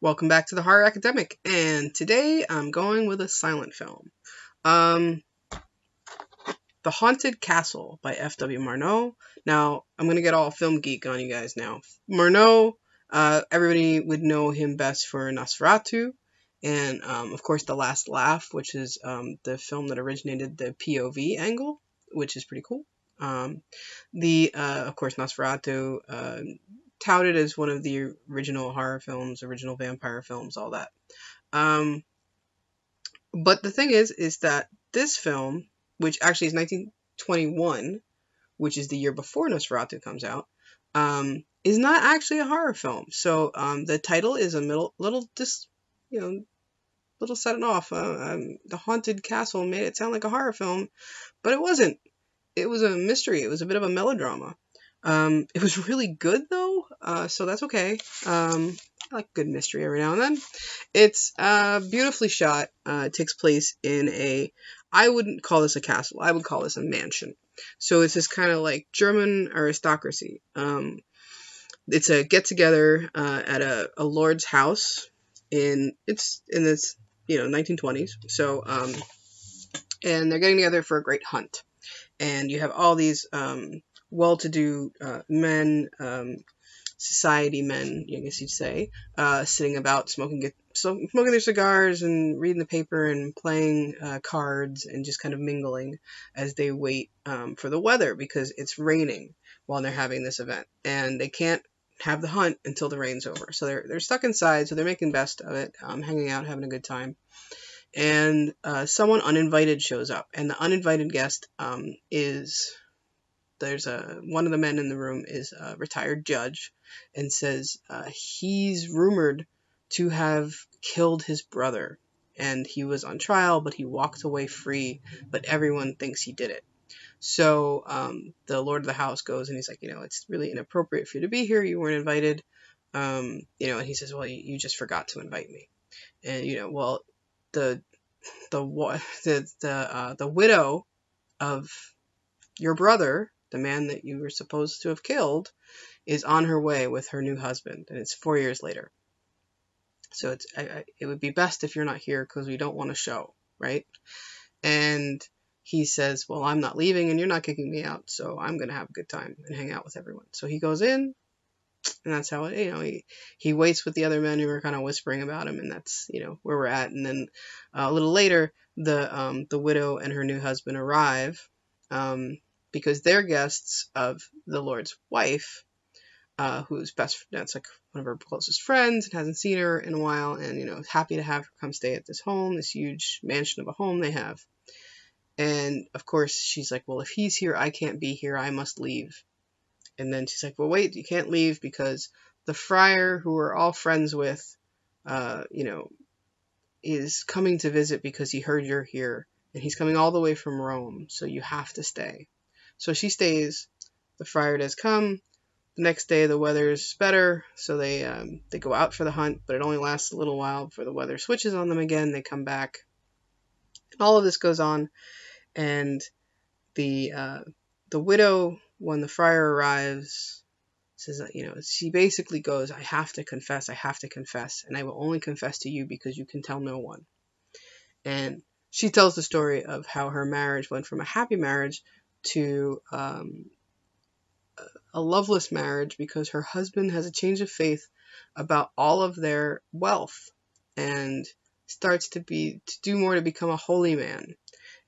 Welcome back to the Horror Academic, and today I'm going with a silent film. Um, The Haunted Castle by F.W. Murnau. Now, I'm going to get all film geek on you guys now. Murnau, everybody would know him best for Nosferatu, and of course, The Last Laugh, which is the film that originated the POV angle, which is pretty cool. Of course, Nosferatu, touted as one of the original horror films, original vampire films, all that. Um, but the thing is that this film, which actually is 1921, which is the year before Nosferatu comes out, is not actually a horror film. So the title is a little setting off. The Haunted Castle made it sound like a horror film, but it wasn't. It was a mystery. It was a bit of a melodrama. It was really good though, so that's okay. I like good mystery every now and then. It's beautifully shot. It takes place in I wouldn't call this a castle. I would call this a mansion. So it's this kind of like German aristocracy. It's a get together at a lord's house it's in this 1920s. So and they're getting together for a great hunt, and you have all these well-to-do men, society men, I guess you'd say, sitting about smoking their cigars and reading the paper and playing cards and just kind of mingling as they wait for the weather, because it's raining while they're having this event, and they can't have the hunt until the rain's over. So they're stuck inside, so they're making best of it, hanging out, having a good time. And someone uninvited shows up, and the uninvited guest is one of the men in the room is a retired judge, and says he's rumored to have killed his brother, and he was on trial, but he walked away free, but everyone thinks he did it. So the lord of the house goes, and he's like, it's really inappropriate for you to be here. You weren't invited. And he says, well, you just forgot to invite me. And well, the widow of your brother, the man that you were supposed to have killed, is on her way with her new husband, and it's 4 years later. So it would be best if you're not here, because we don't want to show, right? And he says, well, I'm not leaving and you're not kicking me out, so I'm going to have a good time and hang out with everyone. So he goes in, and that's how he waits with the other men who are kind of whispering about him, and that's where we're at. And then a little later, the widow and her new husband arrive, because they're guests of the Lord's wife, who's that's like one of her closest friends, and hasn't seen her in a while, and happy to have her come stay at this home, this huge mansion of a home they have. And of course she's like, well, if he's here, I can't be here, I must leave. And then she's like, well, wait, you can't leave, because the friar, who we're all friends with, is coming to visit because he heard you're here, and he's coming all the way from Rome, so you have to stay. So she stays. The friar does come. The next day the weather's better, so they go out for the hunt, but it only lasts a little while before the weather switches on them again. They come back, and all of this goes on. And the widow, when the friar arrives, says that, she basically goes, I have to confess, and I will only confess to you because you can tell no one. And she tells the story of how her marriage went from a happy marriage to a loveless marriage, because her husband has a change of faith about all of their wealth, and starts to do more to become a holy man,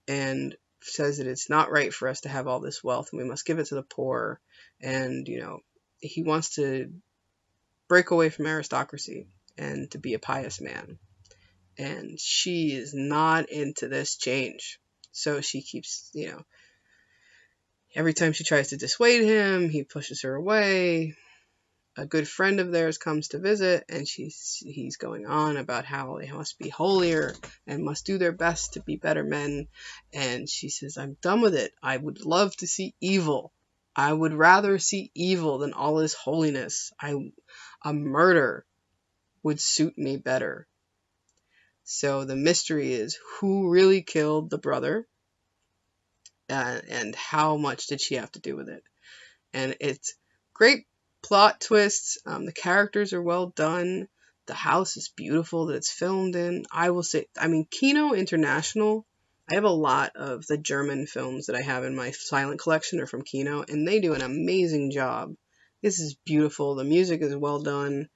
and says that it's not right for us to have all this wealth, and we must give it to the poor. And he wants to break away from aristocracy and to be a pious man, and she is not into this change. So she keeps, every time she tries to dissuade him, he pushes her away. A good friend of theirs comes to visit, and he's going on about how they must be holier and must do their best to be better men. And she says, I'm done with it. I would love to see evil. I would rather see evil than all this holiness. A murder would suit me better. So the mystery is, who really killed the brother, and how much did she have to do with it? And it's great plot twists. The characters are well done. The house is beautiful that it's filmed in. I will say, I mean, Kino International. I have a lot of the German films that I have in my silent collection are from Kino, and they do an amazing job. This is beautiful. The music is well done.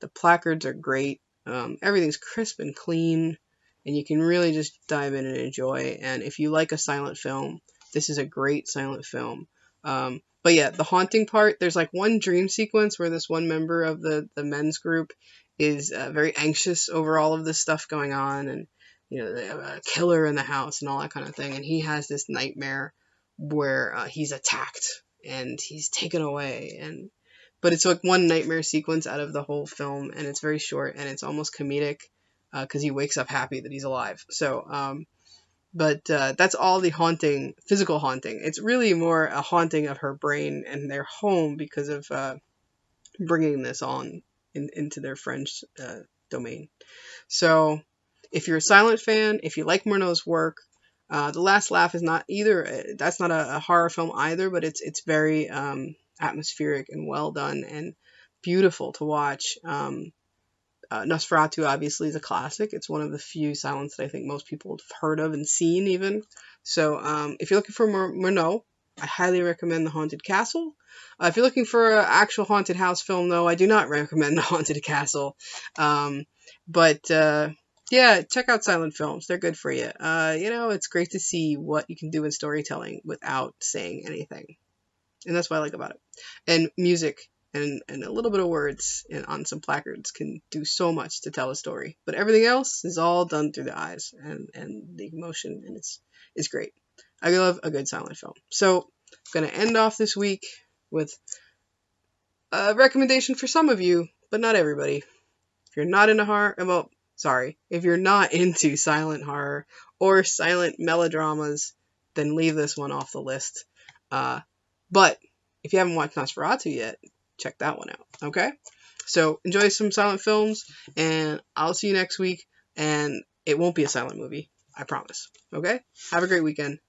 The placards are great. Everything's crisp and clean, and you can really just dive in and enjoy. And if you like a silent film, this is a great silent film. But yeah, the haunting part, there's like one dream sequence where this one member of the men's group is very anxious over all of this stuff going on, and they have a killer in the house and all that kind of thing. And he has this nightmare where he's attacked and he's taken away, but it's like one nightmare sequence out of the whole film, and it's very short and it's almost comedic because he wakes up happy that he's alive. So, but that's all the haunting, physical haunting. It's really more a haunting of her brain and their home because of bringing this on into their French domain. So, if you're a silent fan, if you like Murnau's work, The Last Laugh is not either. That's not a horror film either, but it's very atmospheric and well done and beautiful to watch. Nosferatu obviously is a classic. It's one of the few silents that I think most people have heard of and seen even. So if you're looking for Murnau, I highly recommend The Haunted Castle. If you're looking for an actual haunted house film, though, I do not recommend The Haunted Castle. Yeah, check out silent films. They're good for you. It's great to see what you can do in storytelling without saying anything. And that's what I like about it. And music and a little bit of words on some placards can do so much to tell a story. But everything else is all done through the eyes and the emotion, and it's great. I love a good silent film. So I'm going to end off this week with a recommendation for some of you, but not everybody. If you're not into horror, if you're not into silent horror or silent melodramas, then leave this one off the list. But if you haven't watched Nosferatu yet, check that one out, okay? So enjoy some silent films, and I'll see you next week, and it won't be a silent movie, I promise, okay? Have a great weekend.